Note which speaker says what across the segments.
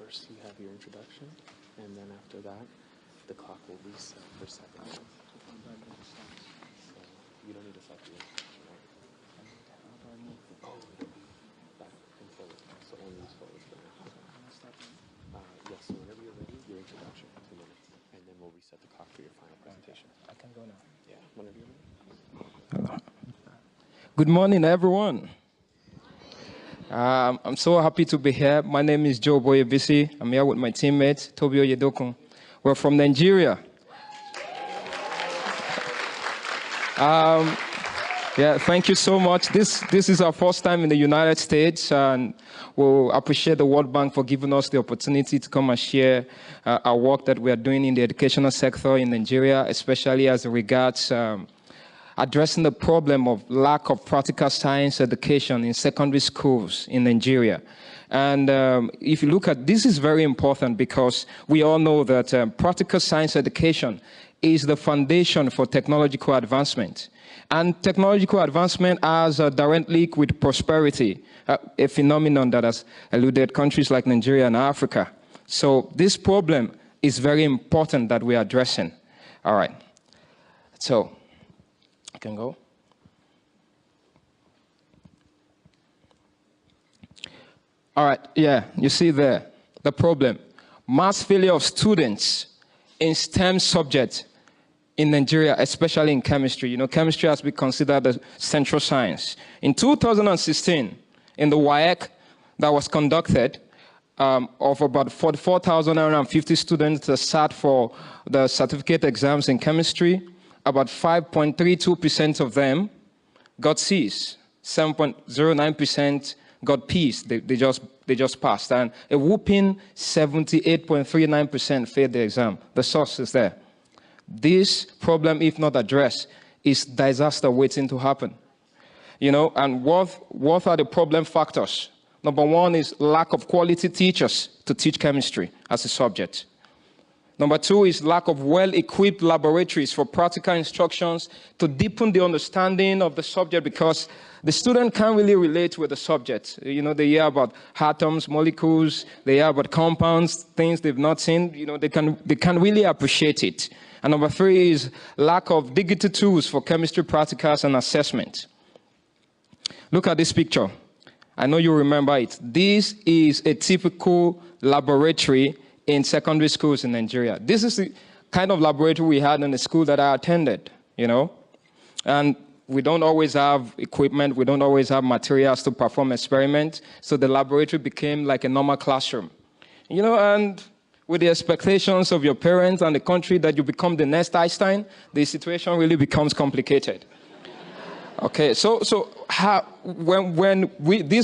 Speaker 1: first you have your introduction, and then after that, the clock will reset for 7 minutes. So you don't need to stop the introduction, right? Oh, it'll be back and forward. So only use forward for now. Yes, so whenever you're ready, your introduction, 2 minutes, and then we'll reset the clock for your final presentation.
Speaker 2: I can go now.
Speaker 1: Yeah, whenever you're ready.
Speaker 2: Good morning, everyone. I'm so happy to be here. My name is Joe Boyebisi. I'm here with my teammate, Tobio Yedokun. We're from Nigeria. Yeah, thank you so much. This is our first time in the United States, and we'll appreciate the World Bank for giving us the opportunity to come and share our work that we are doing in the educational sector in Nigeria, especially as regards addressing the problem of lack of practical science education in secondary schools in Nigeria. And if you look at, this is very important because we all know that practical science education is the foundation for technological advancement. And technological advancement has a direct link with prosperity, a phenomenon that has eluded countries like Nigeria and Africa. So this problem is very important that we are addressing. All right. So, I can go. All right, yeah, you see there, the problem. Mass failure of students in STEM subjects in Nigeria, especially in chemistry. You know, chemistry has been considered the central science. In 2016, in the WAEC that was conducted, of about 44,950 students that sat for the certificate exams in chemistry, about 5.32% of them got C's, 7.09% got P's. They just passed, and a whooping 78.39% failed the exam. The source is there. This problem, if not addressed, is disaster waiting to happen. You know, and what are the problem factors? Number one is lack of quality teachers to teach chemistry as a subject. Number two is lack of well-equipped laboratories for practical instructions to deepen the understanding of the subject, because the student can't really relate with the subject. You know, they hear about atoms, molecules, they hear about compounds, things they've not seen. You know, they can really appreciate it. And number three is lack of digital tools for chemistry practicals and assessment. Look at this picture. I know you remember it. This is a typical laboratory in secondary schools in Nigeria. This is the kind of laboratory we had in the school that I attended, you know. And we don't always have equipment, we don't always have materials to perform experiments, so the laboratory became like a normal classroom. You know, and with the expectations of your parents and the country that you become the next Einstein, the situation really becomes complicated. Okay, so this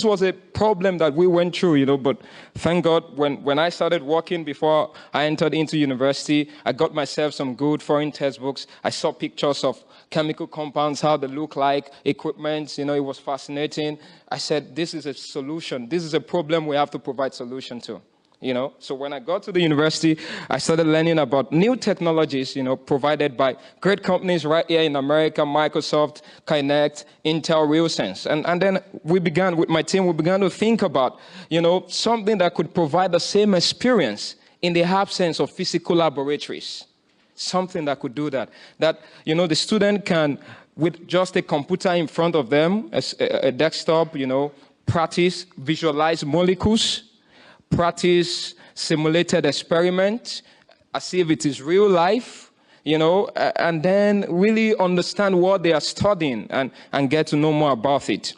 Speaker 2: was a problem that we went through, you know, but thank God when I started working before I entered into university, I got myself some good foreign textbooks. I saw pictures of chemical compounds, how they look like, equipment, you know, it was fascinating. I said, this is a solution. This is a problem we have to provide solution to. You know, so when I got to the university, I started learning about new technologies, you know, provided by great companies right here in America, Microsoft, Kinect, Intel, RealSense. And then we began, with my team, we began to think about, you know, something that could provide the same experience in the absence of physical laboratories. Something that could do that. That, you know, the student can, with just a computer in front of them, a desktop, you know, practice, visualize molecules, practice simulated experiment as if it is real life, you know, and then really understand what they are studying and get to know more about it.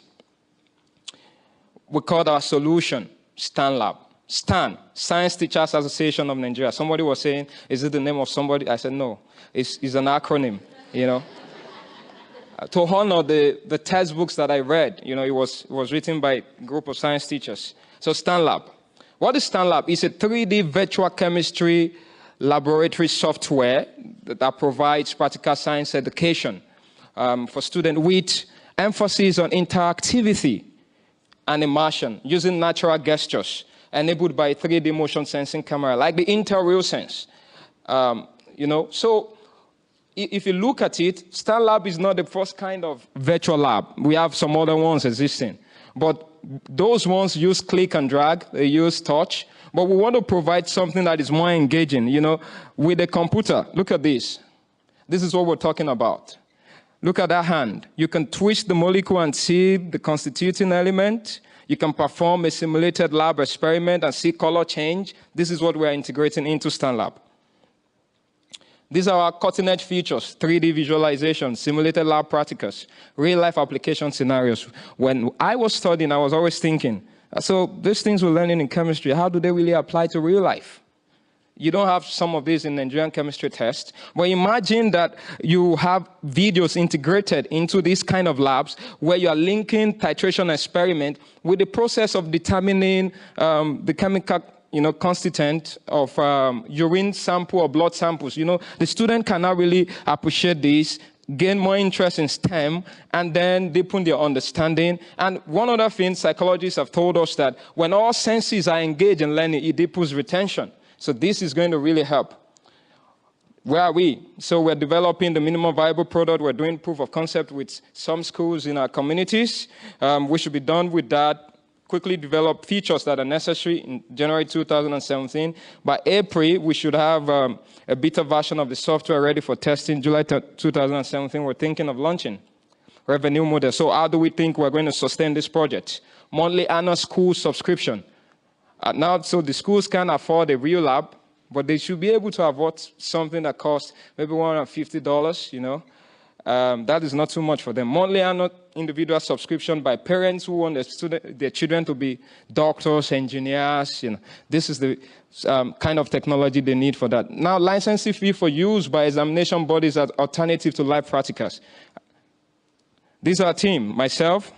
Speaker 2: We called our solution StanLab. STAN, Science Teachers Association of Nigeria. Somebody was saying, is it the name of somebody? I said, no, it's an acronym, you know. To honor the textbooks that I read, you know, it was written by a group of science teachers. So StanLab. What is StanLab? It's a 3D virtual chemistry laboratory software that provides practical science education for students with emphasis on interactivity and immersion using natural gestures enabled by a 3D motion sensing camera, like the Intel RealSense. You know, so if you look at it, StanLab is not the first kind of virtual lab. We have some other ones existing. But those ones use click and drag, they use touch. but we want to provide something that is more engaging, with a computer. Look at this. This is what we're talking about. Look at that hand. You can twist the molecule and see the constituting element. You can perform a simulated lab experiment and see color change. This is what we're integrating into StanLab. These are our cutting-edge features: 3D visualization, simulated lab practicals, real-life application scenarios. When I was studying, I was always thinking, so these things we're learning in chemistry, how do they really apply to real life? You don't have some of these in Nigerian chemistry tests, but imagine that you have videos integrated into these kind of labs where you are linking titration experiment with the process of determining the chemical constituent of urine sample or blood samples. The student cannot really appreciate this, gain more interest in STEM, and then deepen their understanding. And one other thing, psychologists have told us that when all senses are engaged in learning, it deepens retention. So this is going to really help. Where are we? So we're developing the minimum viable product. We're doing proof of concept with some schools in our communities. We should be done with that. Quickly develop features that are necessary in January 2017. By April, we should have a beta version of the software ready for testing. July 2017, we're thinking of launching revenue model. So how do we think we're going to sustain this project? Monthly annual school subscription. Now, so the schools can't afford a real lab, but they should be able to afford something that costs maybe $150, that is not too much for them. Monthly annual individual subscription by parents who want their children to be doctors, engineers. This is the kind of technology they need for that. Now, licensing fee for use by examination bodies as alternative to live practicals. These are a team. Myself,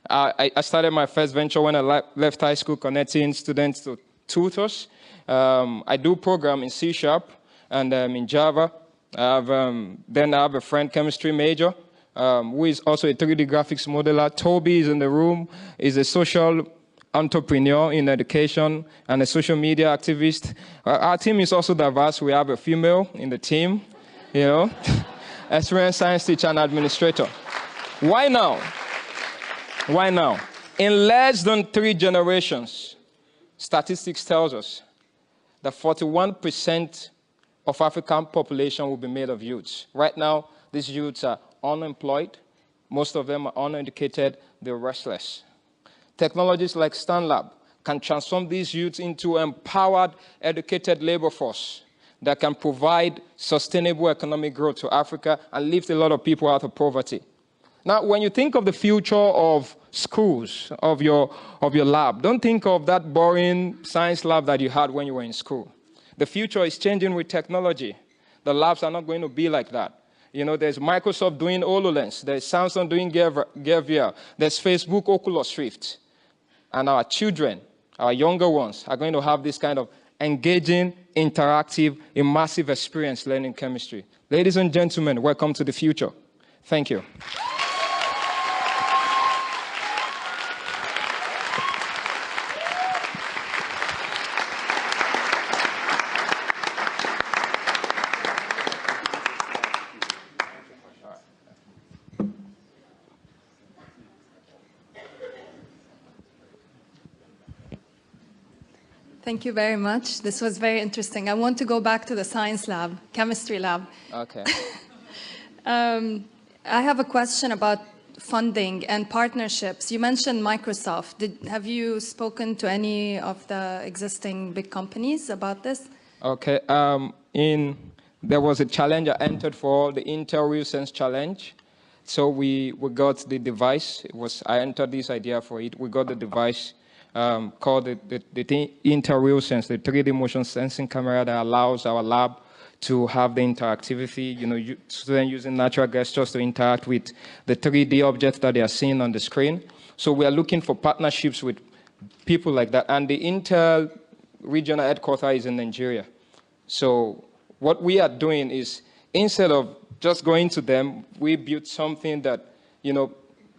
Speaker 2: I started my first venture when I left high school, connecting students to tutors. I do program in C# and in Java. Then I have a friend, chemistry major, who is also a 3D graphics modeler. Toby is in the room. He's a social entrepreneur in education and a social media activist. Our team is also diverse. We have a female in the team, experienced science teacher and administrator. Why now? Why now? In less than 3 generations, statistics tells us that 41% of African population will be made of youths. Right now, these youths are unemployed. Most of them are uneducated. They're restless. Technologies like StanLab can transform these youths into empowered, educated labor force that can provide sustainable economic growth to Africa and lift a lot of people out of poverty. Now, when you think of the future of schools, of your lab, don't think of that boring science lab that you had when you were in school. The future is changing with technology. The labs are not going to be like that. There's Microsoft doing HoloLens. There's Samsung doing Gear VR. There's Facebook Oculus Rift. And our children, our younger ones, are going to have this kind of engaging, interactive, immersive experience learning chemistry. Ladies and gentlemen, welcome to the future. Thank you.
Speaker 3: Thank you very much. This was very interesting. I want to go back to the science lab, chemistry lab.
Speaker 2: Okay.
Speaker 3: I have a question about funding and partnerships. You mentioned Microsoft. Have you spoken to any of the existing big companies about this?
Speaker 2: Okay. There was a challenge I entered for, the Intel RealSense challenge. So we got the device. I entered this idea for it. We got the device called the Intel RealSense, the 3D motion sensing camera that allows our lab to have the interactivity, students using natural gestures to interact with the 3D objects that they are seeing on the screen. So we are looking for partnerships with people like that. And the Intel regional headquarters is in Nigeria. So what we are doing is, instead of just going to them, we built something that,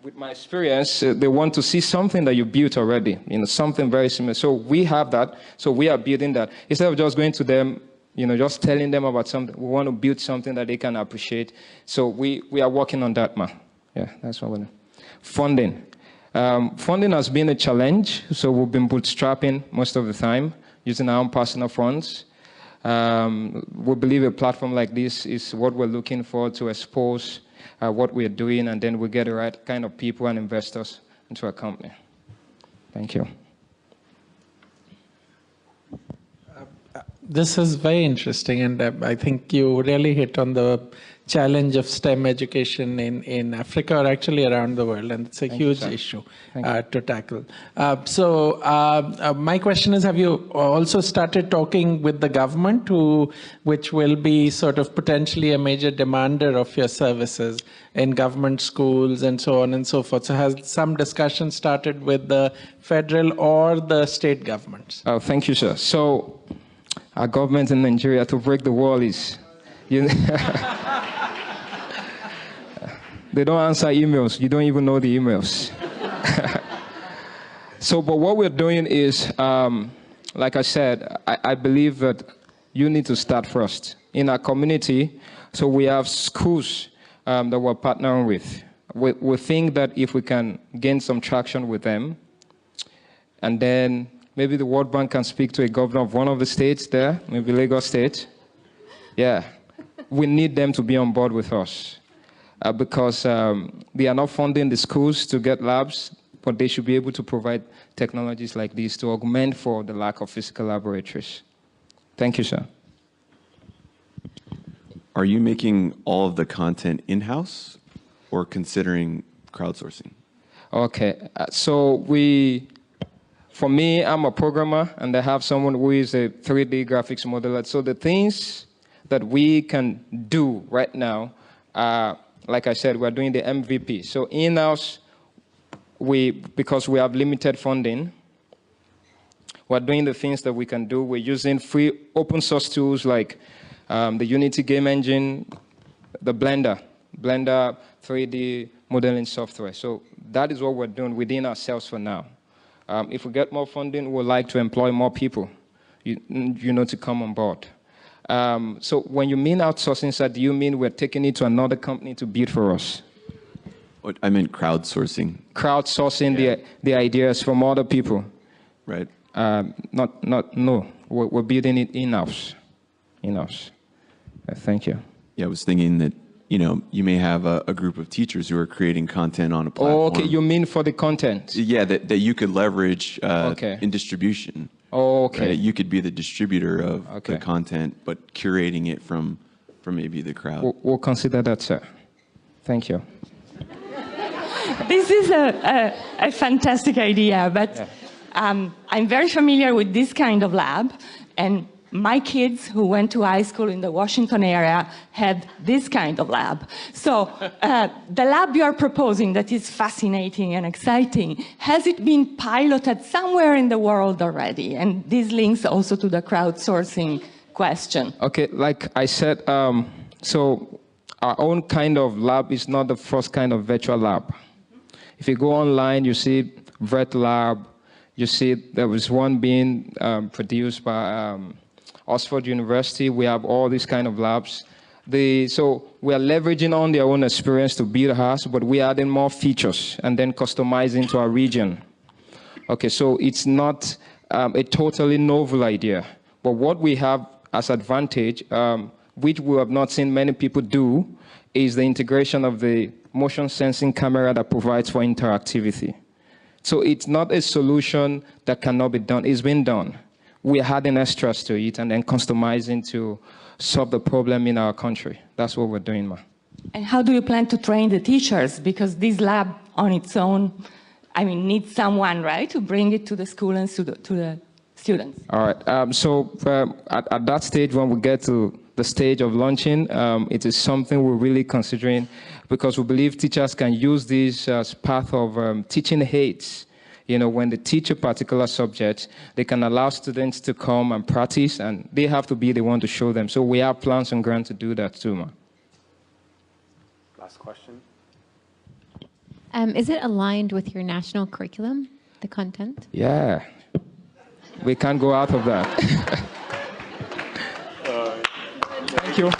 Speaker 2: with my experience, they want to see something that you built already, something very similar. So we have that. So we are building that. Instead of just going to them, just telling them about something, we want to build something that they can appreciate. So we are working on that, man. Yeah, that's what we're doing. Funding. Funding has been a challenge, so we've been bootstrapping most of the time, using our own personal funds. We believe a platform like this is what we're looking for to expose what we're doing, and then we get the right kind of people and investors into our company. Thank you.
Speaker 4: This is very interesting, and I think you really hit on the challenge of STEM education in Africa, or actually around the world, and it's a huge issue to tackle. My question is, have you also started talking with the government, which will be sort of potentially a major demander of your services in government schools and so on and so forth? So has some discussion started with the federal or the state governments?
Speaker 2: Oh, thank you, sir. So our government in Nigeria, to break the wall is, they don't answer emails. You don't even know the emails. But what we're doing is, like I said, I believe that you need to start first. In our community, so we have schools that we're partnering with. We think that if we can gain some traction with them, and then maybe the World Bank can speak to a governor of one of the states there, maybe Lagos State. Yeah, we need them to be on board with us because they are not funding the schools to get labs, but they should be able to provide technologies like this to augment for the lack of physical laboratories. Thank you, sir.
Speaker 5: Are you making all of the content in-house or considering crowdsourcing?
Speaker 2: Okay, for me, I'm a programmer, and I have someone who is a 3D graphics modeler. So the things that we can do right now, like I said, we're doing the MVP. So in-house, because we have limited funding, we're doing the things that we can do. We're using free open source tools like the Unity game engine, the Blender 3D modeling software. So that is what we're doing within ourselves for now. If we get more funding, we'd like to employ more people, to come on board. So when you mean outsourcing, sir, do you mean we're taking it to another company to build for us?
Speaker 5: What I meant crowdsourcing.
Speaker 2: Crowdsourcing the ideas from other people.
Speaker 5: Right.
Speaker 2: No. We're building it in-house. Thank you.
Speaker 5: Yeah, I was thinking that, you may have a group of teachers who are creating content on a platform.
Speaker 2: Oh, okay, you mean for the content?
Speaker 5: Yeah, that you could leverage in distribution.
Speaker 2: Oh, okay.
Speaker 5: Right? You could be the distributor of the content, but curating it from maybe the crowd.
Speaker 2: We'll consider that, sir. Thank you.
Speaker 6: This is a fantastic idea, but I'm very familiar with this kind of lab, and my kids who went to high school in the Washington area had this kind of lab. So the lab you are proposing that is fascinating and exciting, has it been piloted somewhere in the world already? And this links also to the crowdsourcing question. Okay, like I said, so our own kind of lab is not the first kind of virtual lab. If you go online, you see VetLab, you see there was one being produced by Oxford University. We have all these kind of labs. So we are leveraging on their own experience to build ours, but we are adding more features and then customizing to our region. Okay, so it's not a totally novel idea, but what we have as advantage, which we have not seen many people do, is the integration of the motion sensing camera that provides for interactivity. So it's not a solution that cannot be done. It's been done. We are adding extras to it and then customizing to solve the problem in our country. That's what we're doing, ma. And how do you plan to train the teachers? Because this lab on its own, needs someone, right, to bring it to the school and to the students.
Speaker 2: All right. At that stage, when we get to the stage of launching, it is something we're really considering because we believe teachers can use this as part of teaching aids. When they teach a particular subject, they can allow students to come and practice, and they have to be the one to show them. So we have plans on ground to do that too, ma.
Speaker 1: Last question.
Speaker 7: Is it aligned with your national curriculum, the content?
Speaker 2: Yeah. We can't go out of that. Thank you.